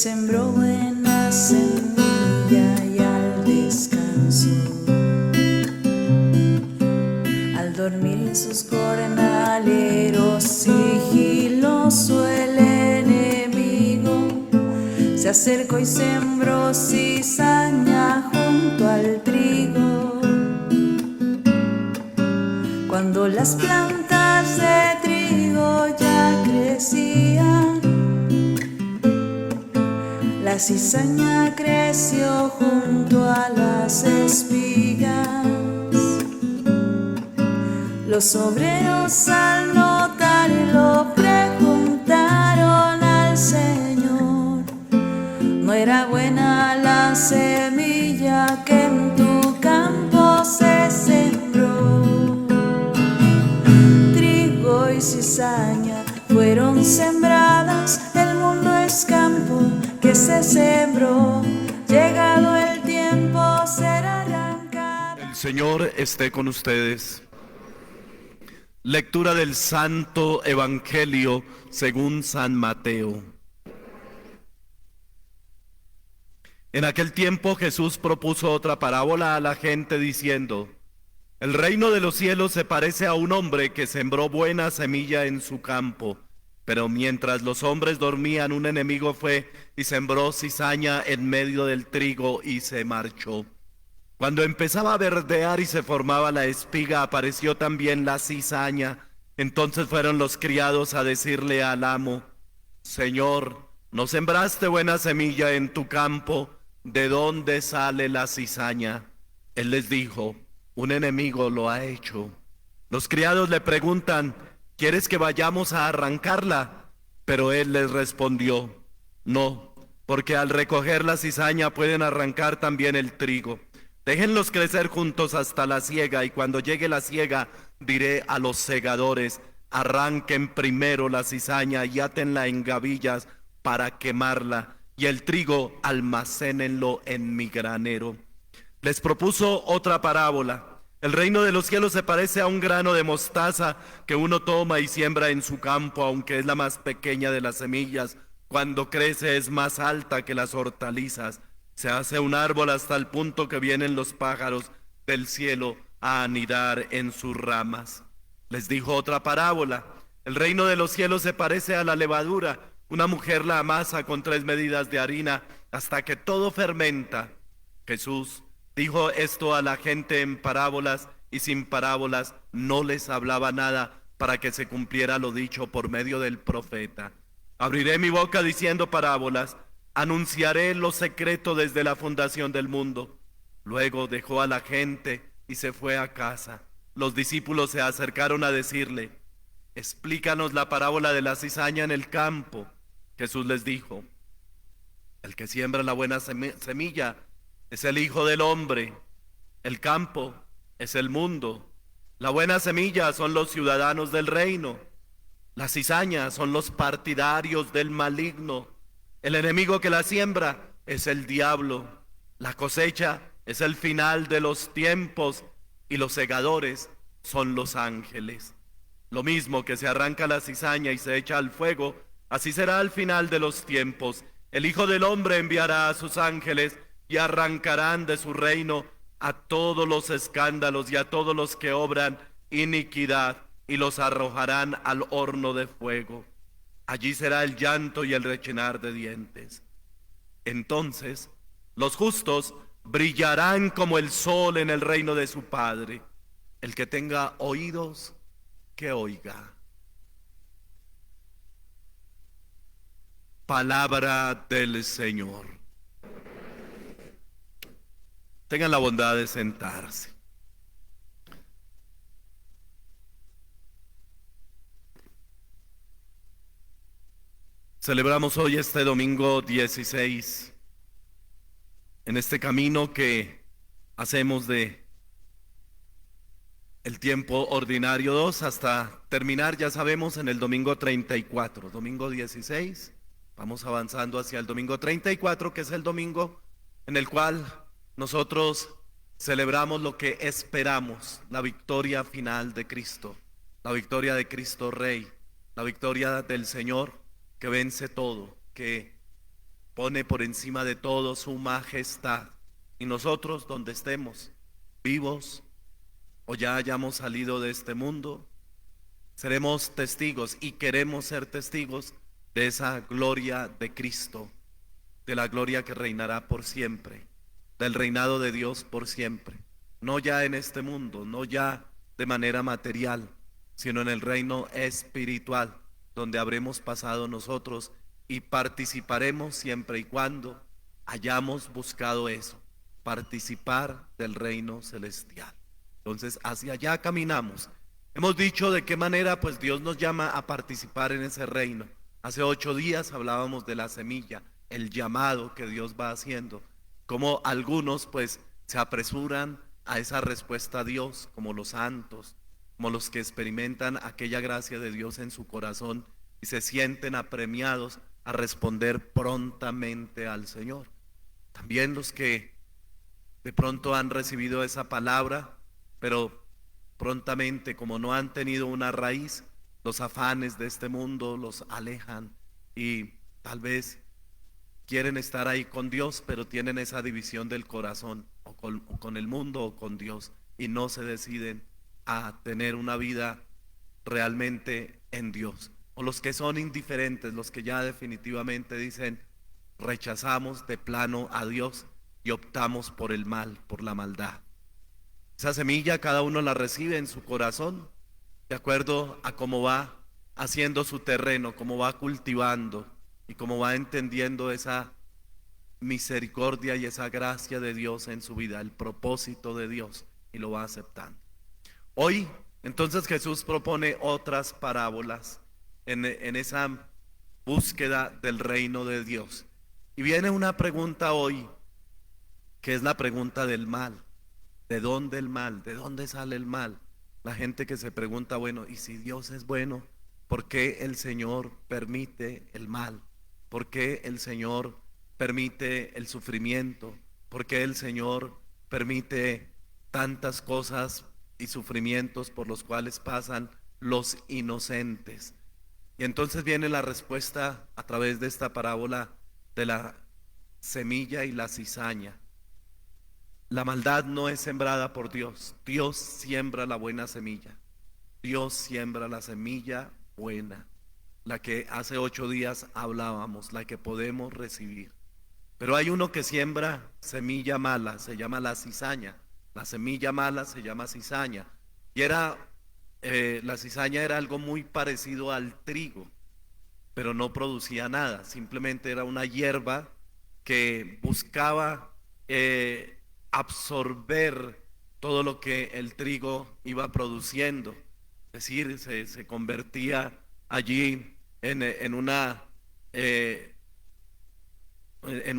sembró buena semilla y al descanso, al dormir sus jornaleros sigiloso el enemigo se acercó y sembró cizaña junto al trigo. Cuando las plantas de trigo ya crecían, la cizaña creció junto a las espigas. Los obreros al notarlo preguntaron al Señor: ¿no era buena la semilla que en tu campo se sembró? Trigo y cizaña fueron sembradas, el mundo es campo que se sembró, llegado el tiempo será arrancado. El Señor esté con ustedes. Lectura del Santo Evangelio según San Mateo. En aquel tiempo Jesús propuso otra parábola a la gente diciendo: el reino de los cielos se parece a un hombre que sembró buena semilla en su campo. Pero mientras los hombres dormían, un enemigo fue y sembró cizaña en medio del trigo y se marchó. Cuando empezaba a verdear y se formaba la espiga, apareció también la cizaña. Entonces fueron los criados a decirle al amo: Señor, ¿no sembraste buena semilla en tu campo? ¿De dónde sale la cizaña? Él les dijo: un enemigo lo ha hecho. Los criados le preguntan: ¿quieres que vayamos a arrancarla? Pero él les respondió: no, porque al recoger la cizaña pueden arrancar también el trigo. Déjenlos crecer juntos hasta la siega, y cuando llegue la siega diré a los segadores: arranquen primero la cizaña y átenla en gavillas para quemarla, y el trigo almacénenlo en mi granero. Les propuso otra parábola. El reino de los cielos se parece a un grano de mostaza que uno toma y siembra en su campo, aunque es la más pequeña de las semillas. Cuando crece es más alta que las hortalizas. Se hace un árbol hasta el punto que vienen los pájaros del cielo a anidar en sus ramas. Les dijo otra parábola. El reino de los cielos se parece a la levadura. Una mujer la amasa con 3 medidas de harina hasta que todo fermenta. Jesús dijo esto a la gente en parábolas, y sin parábolas no les hablaba nada, para que se cumpliera lo dicho por medio del profeta. Abriré mi boca diciendo parábolas, anunciaré lo secreto desde la fundación del mundo. Luego dejó a la gente y se fue a casa. Los discípulos se acercaron a decirle: explícanos la parábola de la cizaña en el campo. Jesús les dijo: el que siembra la buena semilla es el Hijo del Hombre. El campo es el mundo. La buena semilla son los ciudadanos del reino. La cizaña son los partidarios del maligno. El enemigo que la siembra es el diablo. La cosecha es el final de los tiempos, y los segadores son los ángeles. Lo mismo que se arranca la cizaña y se echa al fuego, así será al final de los tiempos. El Hijo del Hombre enviará a sus ángeles y arrancarán de su reino a todos los escándalos y a todos los que obran iniquidad, y los arrojarán al horno de fuego. Allí será el llanto y el rechinar de dientes. Entonces los justos brillarán como el sol en el reino de su Padre. El que tenga oídos, que oiga. Palabra del Señor. Tengan la bondad de sentarse. Celebramos hoy este domingo 16, en este camino que hacemos de el tiempo ordinario 2 hasta terminar, ya sabemos, en el domingo 34, domingo 16, vamos avanzando hacia el domingo 34, que es el domingo en el cual nosotros celebramos lo que esperamos, la victoria final de Cristo, la victoria de Cristo Rey, la victoria del Señor que vence todo, que pone por encima de todo su majestad. Y nosotros, donde estemos, vivos o ya hayamos salido de este mundo, seremos testigos y queremos ser testigos de esa gloria de Cristo, de la gloria que reinará por siempre, del reinado de Dios por siempre, no ya en este mundo, no ya de manera material, sino en el reino espiritual, donde habremos pasado nosotros y participaremos siempre y cuando hayamos buscado eso, participar del reino celestial. Entonces hacia allá caminamos. Hemos dicho de qué manera pues Dios nos llama a participar en ese reino. Hace 8 días hablábamos de la semilla, el llamado que Dios va haciendo, como algunos pues se apresuran a esa respuesta a Dios, como los santos, como los que experimentan aquella gracia de Dios en su corazón y se sienten apremiados a responder prontamente al Señor. También los que de pronto han recibido esa palabra, pero prontamente, como no han tenido una raíz, los afanes de este mundo los alejan y tal vez quieren estar ahí con Dios, pero tienen esa división del corazón, o con el mundo o con Dios, y no se deciden a tener una vida realmente en Dios. O los que son indiferentes, los que ya definitivamente dicen rechazamos de plano a Dios y optamos por el mal, por la maldad. Esa semilla cada uno la recibe en su corazón de acuerdo a cómo va haciendo su terreno, cómo va cultivando y cómo va entendiendo esa misericordia y esa gracia de Dios en su vida, el propósito de Dios, y lo va aceptando. Hoy entonces Jesús propone otras parábolas en esa búsqueda del reino de Dios. Y viene una pregunta hoy, que es la pregunta del mal. ¿De dónde el mal? ¿De dónde sale el mal? La gente que se pregunta, bueno, ¿y si Dios es bueno? ¿Por qué el Señor permite el mal? ¿Por qué el Señor permite el sufrimiento? ¿Por qué el Señor permite tantas cosas y sufrimientos por los cuales pasan los inocentes? Y entonces viene la respuesta a través de esta parábola de la semilla y la cizaña. La maldad no es sembrada por Dios. Dios siembra la buena semilla. Dios siembra la semilla buena, la que hace 8 días hablábamos, la que podemos recibir. Pero hay uno que siembra semilla mala, se llama la cizaña. La semilla mala se llama cizaña. Y la cizaña era algo muy parecido al trigo, pero no producía nada. Simplemente era una hierba que buscaba absorber todo lo que el trigo iba produciendo. Es decir, se convertía allí en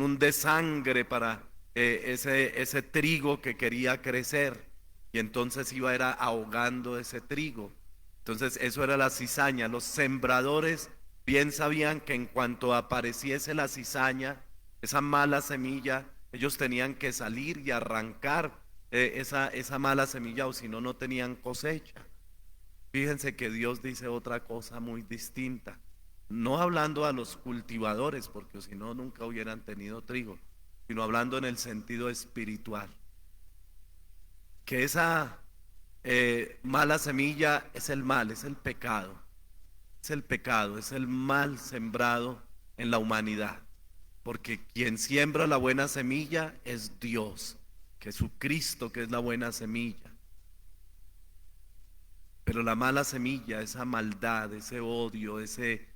un desangre para ese trigo que quería crecer, y entonces era ahogando ese trigo. Entonces eso era la cizaña. Los sembradores bien sabían que en cuanto apareciese la cizaña, esa mala semilla, ellos tenían que salir y arrancar esa mala semilla, o si no, no tenían cosecha. Fíjense que Dios dice otra cosa muy distinta, no hablando a los cultivadores, porque si no nunca hubieran tenido trigo, sino hablando en el sentido espiritual, que esa mala semilla es el mal, es el pecado, es el mal sembrado en la humanidad. Porque quien siembra la buena semilla es Dios, Jesucristo, que es la buena semilla. Pero la mala semilla, esa maldad, ese odio, ese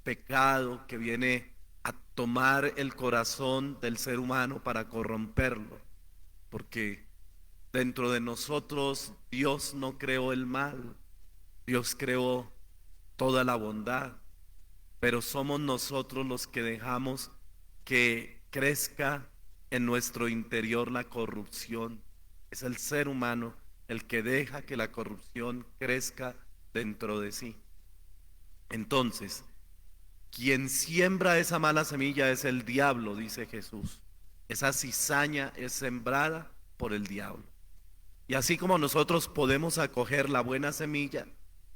pecado que viene a tomar el corazón del ser humano para corromperlo. Porque dentro de nosotros Dios no creó el mal, Dios creó toda la bondad. Pero somos nosotros los que dejamos que crezca en nuestro interior la corrupción. Es el ser humano el que deja que la corrupción crezca dentro de sí. Entonces, quien siembra esa mala semilla es el diablo, dice Jesús. Esa cizaña es sembrada por el diablo. Y así como nosotros podemos acoger la buena semilla,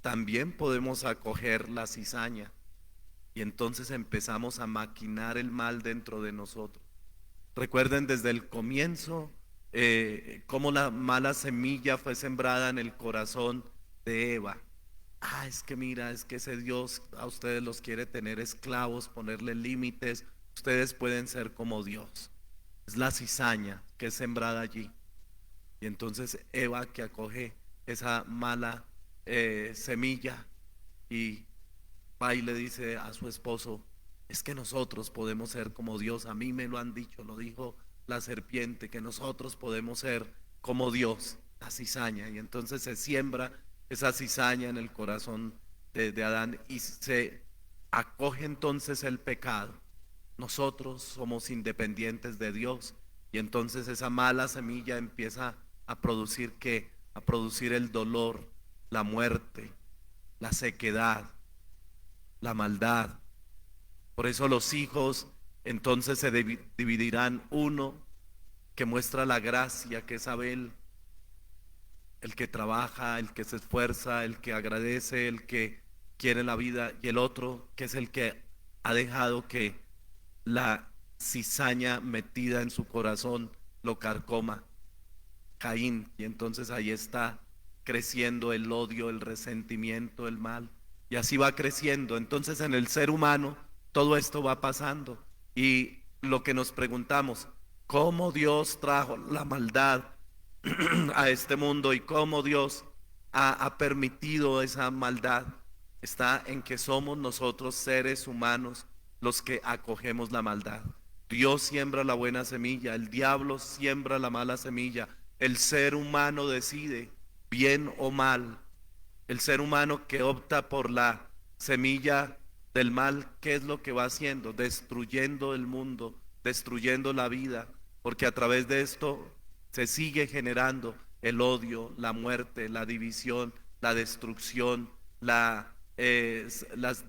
también podemos acoger la cizaña. y entonces empezamos a maquinar el mal dentro de nosotros. Recuerden desde el comienzo cómo la mala semilla fue sembrada en el corazón de Eva. Es que mira, es que ese Dios a ustedes los quiere tener esclavos, ponerle límites, ustedes pueden ser como Dios. Es la cizaña que es sembrada allí. Y entonces Eva, que acoge esa mala semilla, y va y le dice a su esposo: es que nosotros podemos ser como Dios. A mí me lo han dicho, lo dijo la serpiente, que nosotros podemos ser como Dios. La cizaña. Y entonces se siembra esa cizaña en el corazón de Adán, y se acoge entonces el pecado. Nosotros somos independientes de Dios, y entonces esa mala semilla empieza a producir ¿qué? A producir el dolor, la muerte, la sequedad, la maldad. Por eso los hijos entonces se dividirán: uno que muestra la gracia, que es Abel, el que trabaja, el que se esfuerza, el que agradece, el que quiere la vida, y el otro que es el que ha dejado que la cizaña metida en su corazón lo carcoma, Caín. Y entonces ahí está creciendo el odio, el resentimiento, el mal, y así va creciendo. Entonces en el ser humano todo esto va pasando, y lo que nos preguntamos: ¿cómo Dios trajo la maldad a este mundo y cómo Dios ha permitido esa maldad? Está en que somos nosotros, seres humanos, los que acogemos la maldad. Dios siembra la buena semilla, el diablo siembra la mala semilla, el ser humano decide bien o mal. El ser humano que opta por la semilla del mal, ¿qué es lo que va haciendo? Destruyendo el mundo, destruyendo la vida, porque a través de esto se sigue generando el odio, la muerte, la división, la destrucción, las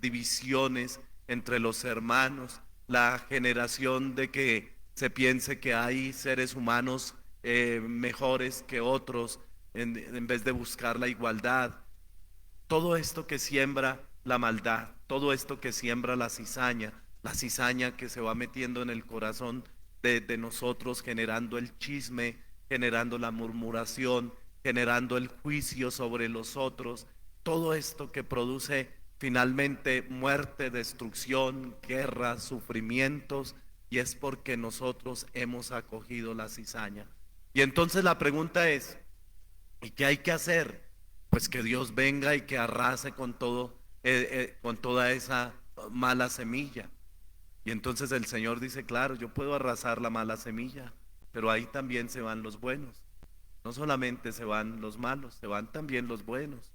divisiones entre los hermanos, la generación de que se piense que hay seres humanos mejores que otros, en vez de buscar la igualdad. Todo esto que siembra la maldad, todo esto que siembra la cizaña que se va metiendo en el corazón de nosotros, generando el chisme, generando la murmuración, generando el juicio sobre los otros, todo esto que produce finalmente muerte, destrucción, guerra, sufrimientos, y es porque nosotros hemos acogido la cizaña. Y entonces la pregunta es: ¿y qué hay que hacer? Pues que Dios venga y que arrase con todo, con toda esa mala semilla. Y entonces el Señor dice: claro, yo puedo arrasar la mala semilla, pero ahí también se van los buenos. No solamente se van los malos, se van también los buenos,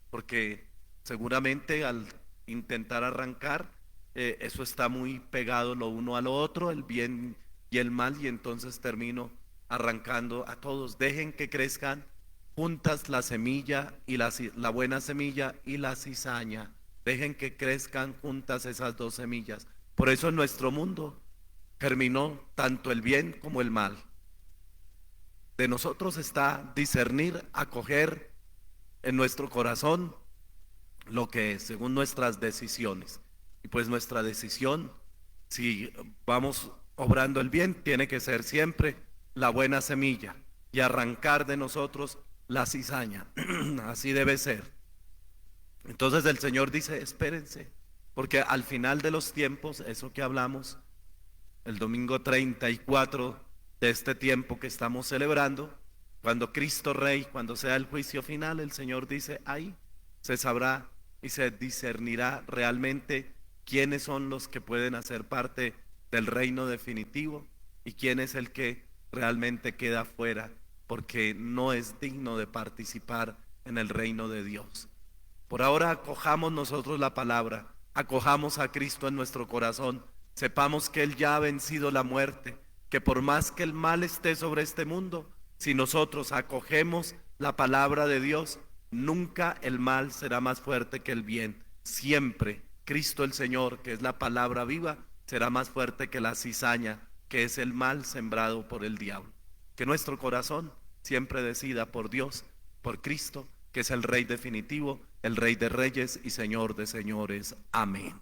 porque seguramente al intentar arrancar, eso está muy pegado lo uno a lo otro, el bien y el mal, y entonces termino arrancando a todos. Dejen que crezcan juntas la semilla y la buena semilla y la cizaña. Dejen que crezcan juntas esas dos semillas. Por eso en nuestro mundo germinó tanto el bien como el mal. De nosotros está discernir, acoger en nuestro corazón lo que es, según nuestras decisiones. Y pues nuestra decisión, si vamos obrando el bien, tiene que ser siempre la buena semilla y arrancar de nosotros la cizaña. Así debe ser. Entonces el Señor dice: espérense, porque al final de los tiempos, eso que hablamos el domingo 34 de este tiempo que estamos celebrando, cuando Cristo Rey, cuando sea el juicio final, el Señor dice: ahí se sabrá y se discernirá realmente quiénes son los que pueden hacer parte del reino definitivo y quién es el que realmente queda fuera, porque no es digno de participar en el reino de Dios. Por ahora acojamos nosotros la palabra, acojamos a Cristo en nuestro corazón, sepamos que Él ya ha vencido la muerte, que por más que el mal esté sobre este mundo, si nosotros acogemos la palabra de Dios, nunca el mal será más fuerte que el bien. Siempre Cristo el Señor, que es la palabra viva, será más fuerte que la cizaña, que es el mal sembrado por el diablo. Que nuestro corazón siempre decida por Dios, por Cristo, que es el Rey definitivo, el Rey de reyes y Señor de señores. Amén.